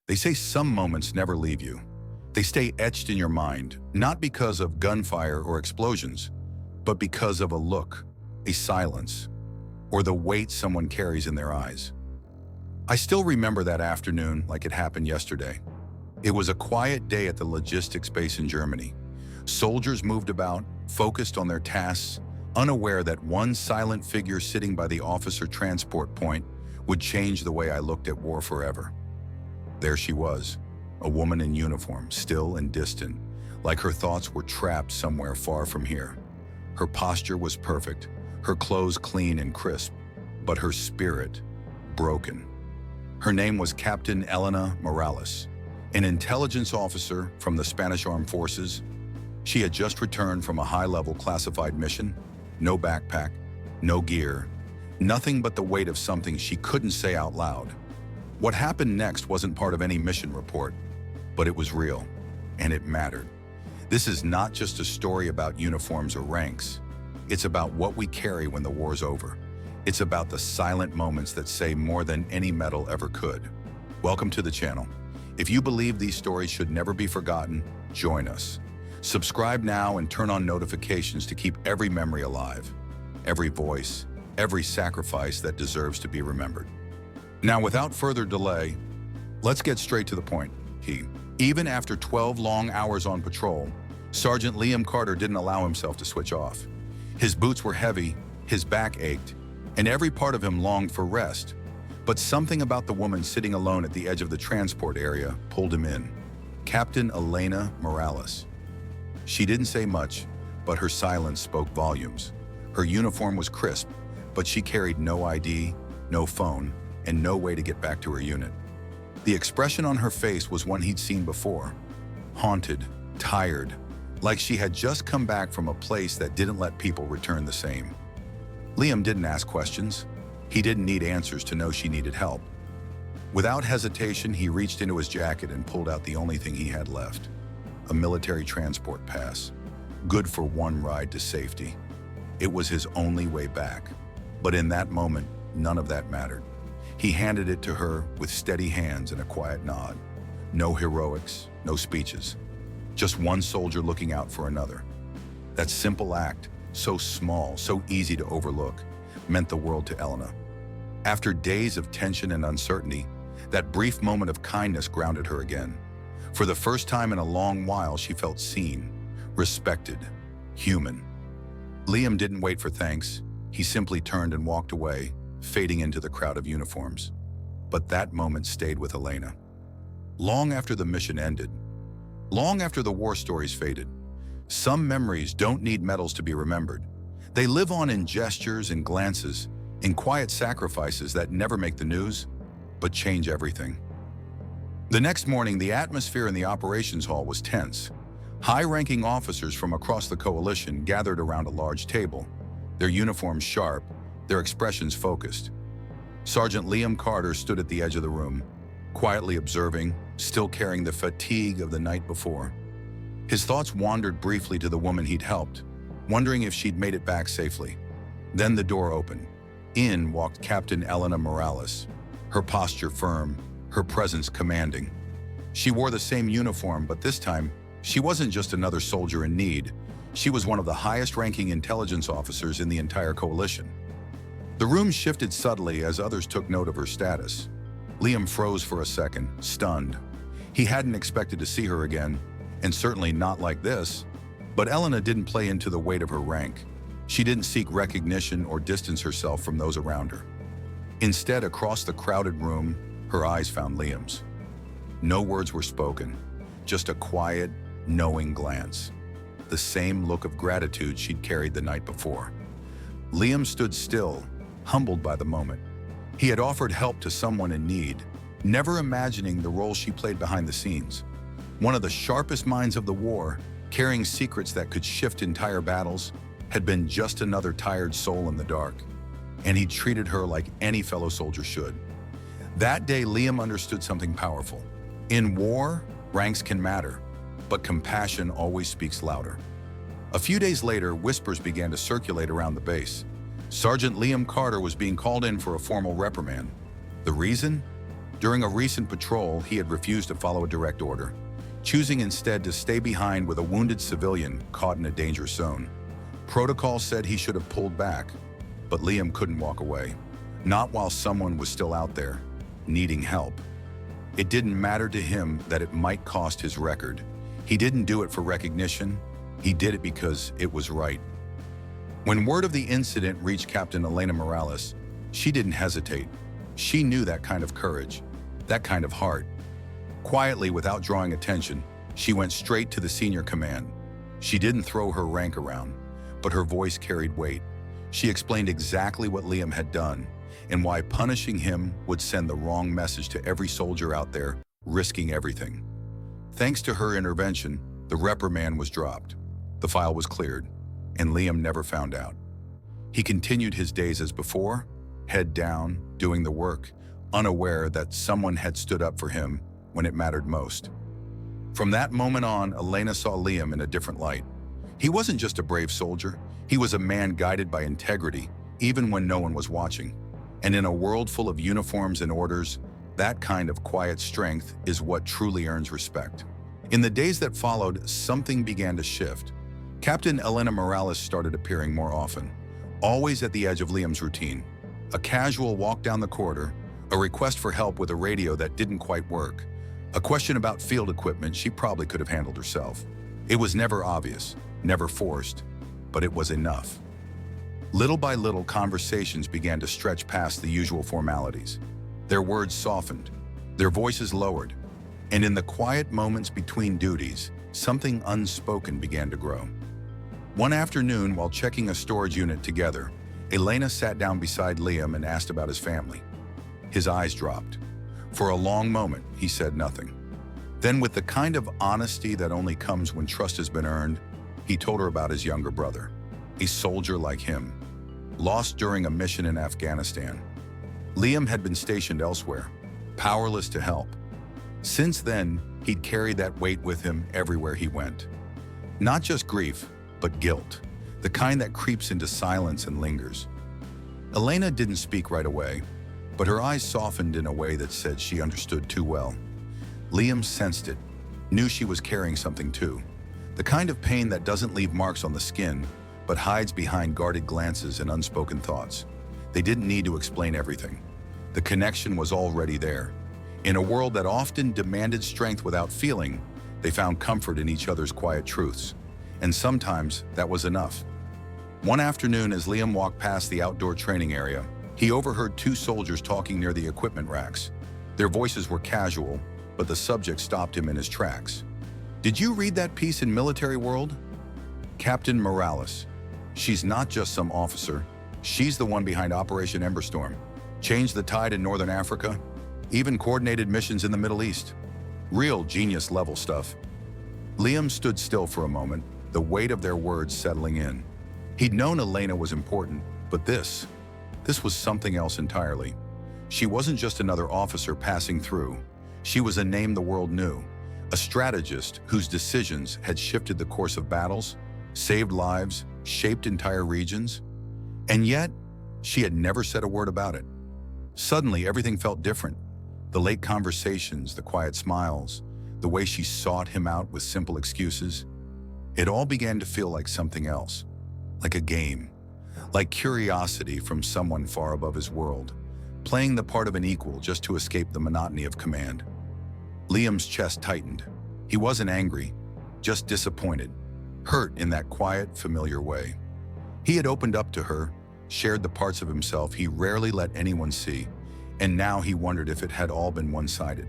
They say some moments never leave you. They stay etched in your mind, not because of gunfire or explosions, but because of a look, a silence, or the weight someone carries in their eyes. I still remember that afternoon like it happened yesterday. It was a quiet day at the logistics base in Germany. Soldiers moved about, focused on their tasks, unaware that one silent figure sitting by the officer transport point would change the way I looked at war forever. There she was, a woman in uniform, still and distant, like her thoughts were trapped somewhere far from here. Her posture was perfect, her clothes clean and crisp, but her spirit broken. Her name was Captain Elena Morales, an intelligence officer from the Spanish Armed Forces. She had just returned from a high-level classified mission, no backpack, no gear, nothing but the weight of something she couldn't say out loud. What happened next wasn't part of any mission report, but it was real, and it mattered. This is not just a story about uniforms or ranks. It's about what we carry when the war's over. It's about the silent moments that say more than any medal ever could. Welcome to the channel. If you believe these stories should never be forgotten, join us. Subscribe now and turn on notifications to keep every memory alive, every voice, every sacrifice that deserves to be remembered. Now, without further delay, let's get straight to the point. Even after 12 long hours on patrol, Sergeant Liam Carter didn't allow himself to switch off. His boots were heavy, his back ached, and every part of him longed for rest. But something about the woman sitting alone at the edge of the transport area pulled him in. Captain Elena Morales. She didn't say much, but her silence spoke volumes. Her uniform was crisp, but she carried no ID, no phone, and no way to get back to her unit. The expression on her face was one he'd seen before. Haunted, tired, like she had just come back from a place that didn't let people return the same. Liam didn't ask questions. He didn't need answers to know she needed help. Without hesitation, he reached into his jacket and pulled out the only thing he had left, a military transport pass, good for one ride to safety. It was his only way back. But in that moment, none of that mattered. He handed it to her with steady hands and a quiet nod. No heroics, no speeches. Just one soldier looking out for another. That simple act, so small, so easy to overlook, meant the world to Elena. After days of tension and uncertainty, that brief moment of kindness grounded her again. For the first time in a long while, she felt seen, respected, human. Liam didn't wait for thanks. He simply turned and walked away, fading into the crowd of uniforms. But that moment stayed with Elena. Long after the mission ended, long after the war stories faded, some memories don't need medals to be remembered. They live on in gestures and glances, in quiet sacrifices that never make the news, but change everything. The next morning, the atmosphere in the operations hall was tense. High-ranking officers from across the coalition gathered around a large table, their uniforms sharp, their expressions focused. Sergeant Liam Carter stood at the edge of the room, quietly observing, still carrying the fatigue of the night before. His thoughts wandered briefly to the woman he'd helped, wondering if she'd made it back safely. Then the door opened. In walked Captain Elena Morales, her posture firm, her presence commanding. She wore the same uniform, but this time, she wasn't just another soldier in need. She was one of the highest-ranking intelligence officers in the entire coalition. The room shifted subtly as others took note of her status. Liam froze for a second, stunned. He hadn't expected to see her again, and certainly not like this. But Elena didn't play into the weight of her rank. She didn't seek recognition or distance herself from those around her. Instead, across the crowded room, her eyes found Liam's. No words were spoken, just a quiet, knowing glance. The same look of gratitude she'd carried the night before. Liam stood still, humbled by the moment. He had offered help to someone in need, never imagining the role she played behind the scenes. One of the sharpest minds of the war, carrying secrets that could shift entire battles, had been just another tired soul in the dark. And he treated her like any fellow soldier should. That day, Liam understood something powerful. In war, ranks can matter, but compassion always speaks louder. A few days later, whispers began to circulate around the base. Sergeant Liam Carter was being called in for a formal reprimand. The reason? During a recent patrol, he had refused to follow a direct order, choosing instead to stay behind with a wounded civilian caught in a dangerous zone. Protocol said he should have pulled back, but Liam couldn't walk away. Not while someone was still out there, needing help. It didn't matter to him that it might cost his record. He didn't do it for recognition. He did it because it was right. When word of the incident reached Captain Elena Morales, she didn't hesitate. She knew that kind of courage, that kind of heart. Quietly, without drawing attention, she went straight to the senior command. She didn't throw her rank around, but her voice carried weight. She explained exactly what Liam had done and why punishing him would send the wrong message to every soldier out there, risking everything. Thanks to her intervention, the reprimand was dropped. The file was cleared, and Liam never found out. He continued his days as before, head down, doing the work, unaware that someone had stood up for him when it mattered most. From that moment on, Elena saw Liam in a different light. He wasn't just a brave soldier, he was a man guided by integrity, even when no one was watching. And in a world full of uniforms and orders, that kind of quiet strength is what truly earns respect. In the days that followed, something began to shift. Captain Elena Morales started appearing more often, always at the edge of Liam's routine. A casual walk down the corridor, a request for help with a radio that didn't quite work, a question about field equipment she probably could have handled herself. It was never obvious, never forced, but it was enough. Little by little, conversations began to stretch past the usual formalities. Their words softened, their voices lowered, and in the quiet moments between duties, something unspoken began to grow. One afternoon, while checking a storage unit together, Elena sat down beside Liam and asked about his family. His eyes dropped. For a long moment, he said nothing. Then, with the kind of honesty that only comes when trust has been earned, he told her about his younger brother, a soldier like him, lost during a mission in Afghanistan. Liam had been stationed elsewhere, powerless to help. Since then, he'd carried that weight with him everywhere he went. Not just grief, but guilt, the kind that creeps into silence and lingers. Elena didn't speak right away, but her eyes softened in a way that said she understood too well. Liam sensed it, knew she was carrying something too. The kind of pain that doesn't leave marks on the skin, but hides behind guarded glances and unspoken thoughts. They didn't need to explain everything. The connection was already there. In a world that often demanded strength without feeling, they found comfort in each other's quiet truths. And sometimes that was enough. One afternoon, as Liam walked past the outdoor training area, he overheard two soldiers talking near the equipment racks. Their voices were casual, but the subject stopped him in his tracks. "Did you read that piece in Military World?" Captain Morales. She's not just some officer. She's the one behind Operation Emberstorm. Changed the tide in Northern Africa, even coordinated missions in the Middle East. Real genius-level stuff. Liam stood still for a moment, the weight of their words settling in. He'd known Elena was important, but this was something else entirely. She wasn't just another officer passing through. She was a name the world knew, a strategist whose decisions had shifted the course of battles, saved lives, shaped entire regions. And yet, she had never said a word about it. Suddenly, everything felt different. The late conversations, the quiet smiles, the way she sought him out with simple excuses. It all began to feel like something else, like a game, like curiosity from someone far above his world, playing the part of an equal just to escape the monotony of command. Liam's chest tightened. He wasn't angry, just disappointed, hurt in that quiet, familiar way. He had opened up to her, shared the parts of himself he rarely let anyone see, and now he wondered if it had all been one-sided.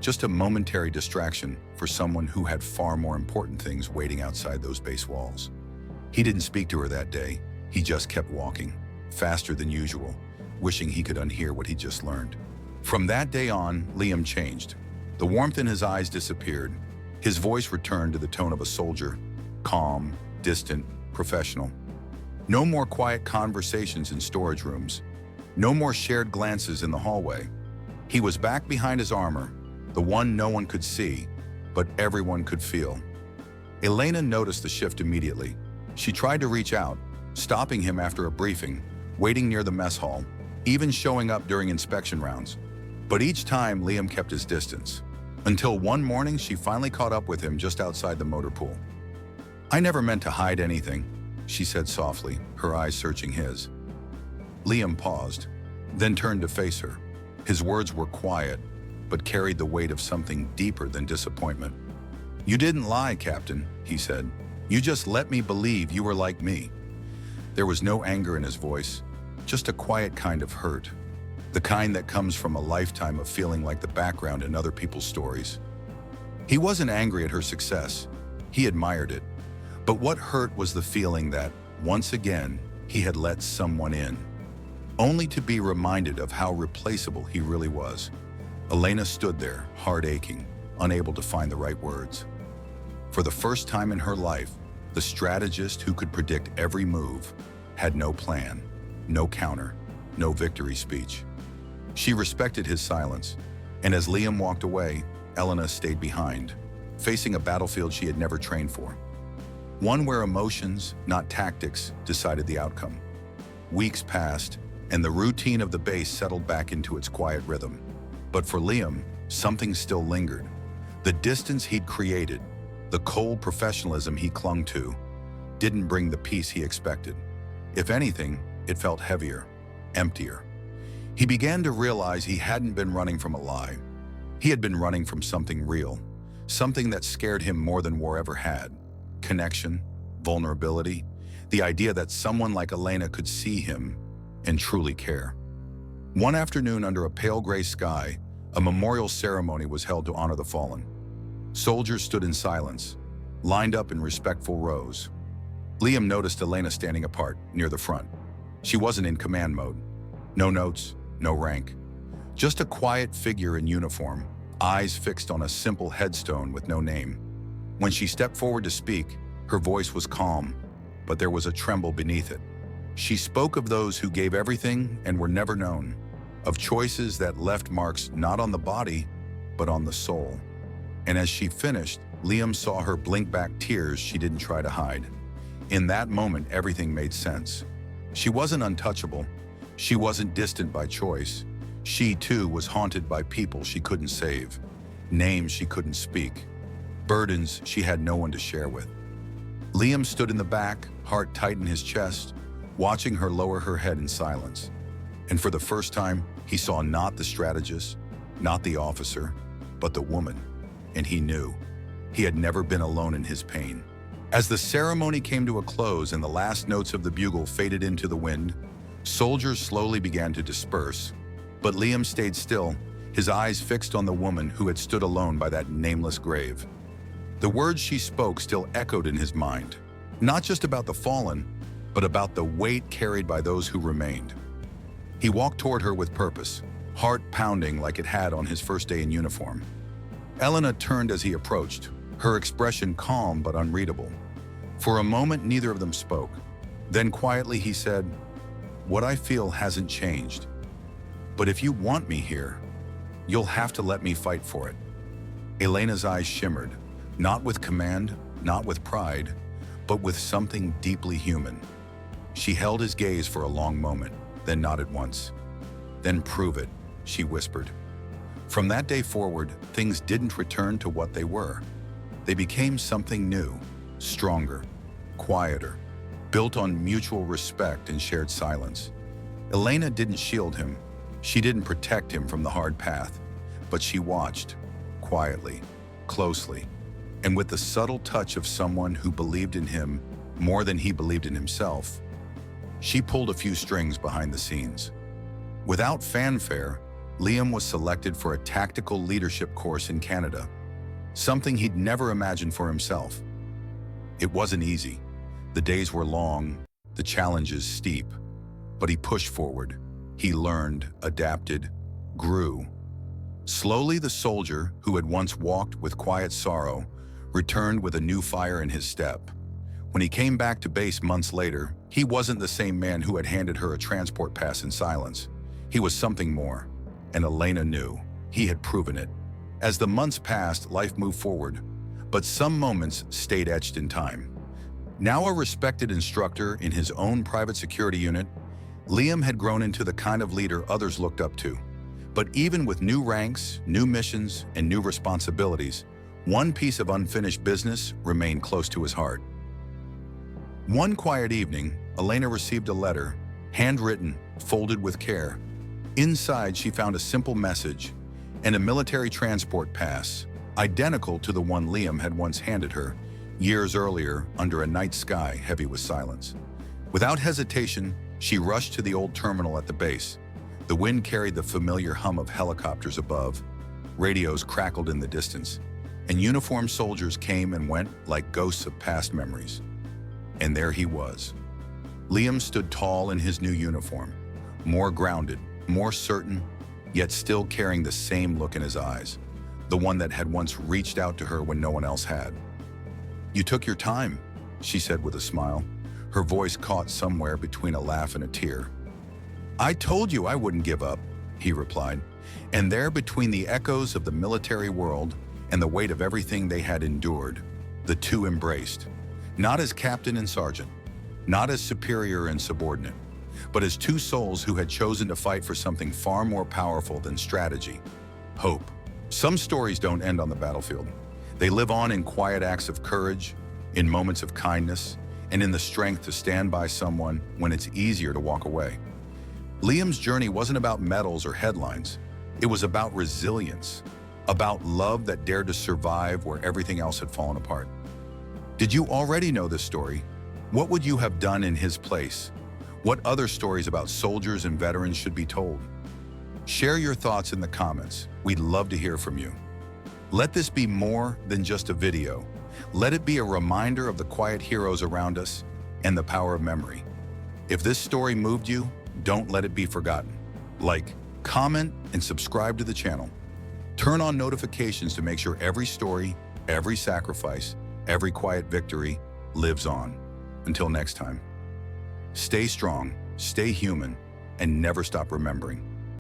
Just a momentary distraction for someone who had far more important things waiting outside those base walls. He didn't speak to her that day. He just kept walking, faster than usual, wishing he could unhear what he'd just learned. From that day on, Liam changed. The warmth in his eyes disappeared. His voice returned to the tone of a soldier, calm, distant, professional. No more quiet conversations in storage rooms. No more shared glances in the hallway. He was back behind his armor, the one no one could see, but everyone could feel. Elena noticed the shift immediately. She tried to reach out, stopping him after a briefing, waiting near the mess hall, even showing up during inspection rounds. But each time, Liam kept his distance, until one morning she finally caught up with him just outside the motor pool. "I never meant to hide anything," she said softly, her eyes searching his. Liam paused, then turned to face her. His words were quiet, but carried the weight of something deeper than disappointment. "You didn't lie, Captain," he said. "You just let me believe you were like me." There was no anger in his voice, just a quiet kind of hurt. The kind that comes from a lifetime of feeling like the background in other people's stories. He wasn't angry at her success. He admired it. But what hurt was the feeling that, once again, he had let someone in, only to be reminded of how replaceable he really was. Elena stood there, heart aching, unable to find the right words. For the first time in her life, the strategist who could predict every move had no plan, no counter, no victory speech. She respected his silence, and as Liam walked away, Elena stayed behind, facing a battlefield she had never trained for. One where emotions, not tactics, decided the outcome. Weeks passed, and the routine of the base settled back into its quiet rhythm. But for Liam, something still lingered. The distance he'd created, the cold professionalism he clung to, didn't bring the peace he expected. If anything, it felt heavier, emptier. He began to realize he hadn't been running from a lie. He had been running from something real, something that scared him more than war ever had. Connection, vulnerability, the idea that someone like Elena could see him and truly care. One afternoon under a pale gray sky, a memorial ceremony was held to honor the fallen. Soldiers stood in silence, lined up in respectful rows. Liam noticed Elena standing apart, near the front. She wasn't in command mode. No notes, no rank. Just a quiet figure in uniform, eyes fixed on a simple headstone with no name. When she stepped forward to speak, her voice was calm, but there was a tremble beneath it. She spoke of those who gave everything and were never known, of choices that left marks not on the body, but on the soul. And as she finished, Liam saw her blink back tears she didn't try to hide. In that moment, everything made sense. She wasn't untouchable. She wasn't distant by choice. She, too, was haunted by people she couldn't save, names she couldn't speak, burdens she had no one to share with. Liam stood in the back, heart tight in his chest, watching her lower her head in silence. And for the first time, he saw not the strategist, not the officer, but the woman. And he knew. He had never been alone in his pain. As the ceremony came to a close and the last notes of the bugle faded into the wind, soldiers slowly began to disperse. But Liam stayed still, his eyes fixed on the woman who had stood alone by that nameless grave. The words she spoke still echoed in his mind, not just about the fallen, but about the weight carried by those who remained. He walked toward her with purpose, heart pounding like it had on his first day in uniform. Elena turned as he approached, her expression calm but unreadable. For a moment, neither of them spoke. Then quietly he said, "What I feel hasn't changed. But if you want me here, you'll have to let me fight for it." Elena's eyes shimmered, not with command, not with pride, but with something deeply human. She held his gaze for a long moment, then nodded once. "Then prove it," she whispered. From that day forward, things didn't return to what they were. They became something new, stronger, quieter, built on mutual respect and shared silence. Elena didn't shield him. She didn't protect him from the hard path, but she watched, quietly, closely, and with the subtle touch of someone who believed in him more than he believed in himself. She pulled a few strings behind the scenes. Without fanfare, Liam was selected for a tactical leadership course in Canada, something he'd never imagined for himself. It wasn't easy. The days were long, the challenges steep, but he pushed forward. He learned, adapted, grew. Slowly, the soldier, who had once walked with quiet sorrow, returned with a new fire in his step. When he came back to base months later, he wasn't the same man who had handed her a transport pass in silence. He was something more, and Elena knew. He had proven it. As the months passed, life moved forward, but some moments stayed etched in time. Now a respected instructor in his own private security unit, Liam had grown into the kind of leader others looked up to. But even with new ranks, new missions, and new responsibilities, one piece of unfinished business remained close to his heart. One quiet evening, Elena received a letter, handwritten, folded with care. Inside, she found a simple message and a military transport pass, identical to the one Liam had once handed her, years earlier under a night sky heavy with silence. Without hesitation, she rushed to the old terminal at the base. The wind carried the familiar hum of helicopters above, radios crackled in the distance, and uniformed soldiers came and went like ghosts of past memories. And there he was. Liam stood tall in his new uniform, more grounded, more certain, yet still carrying the same look in his eyes, the one that had once reached out to her when no one else had. "You took your time," she said with a smile, her voice caught somewhere between a laugh and a tear. "I told you I wouldn't give up," he replied, and there between the echoes of the military world and the weight of everything they had endured, the two embraced, not as captain and sergeant, not as superior and subordinate, but as two souls who had chosen to fight for something far more powerful than strategy: hope. Some stories don't end on the battlefield. They live on in quiet acts of courage, in moments of kindness, and in the strength to stand by someone when it's easier to walk away. Liam's journey wasn't about medals or headlines. It was about resilience, about love that dared to survive where everything else had fallen apart. Did you already know this story? What would you have done in his place? What other stories about soldiers and veterans should be told? Share your thoughts in the comments. We'd love to hear from you. Let this be more than just a video. Let it be a reminder of the quiet heroes around us and the power of memory. If this story moved you, don't let it be forgotten. Like, comment, and subscribe to the channel. Turn on notifications to make sure every story, every sacrifice, every quiet victory lives on. Until next time, stay strong, stay human, and never stop remembering.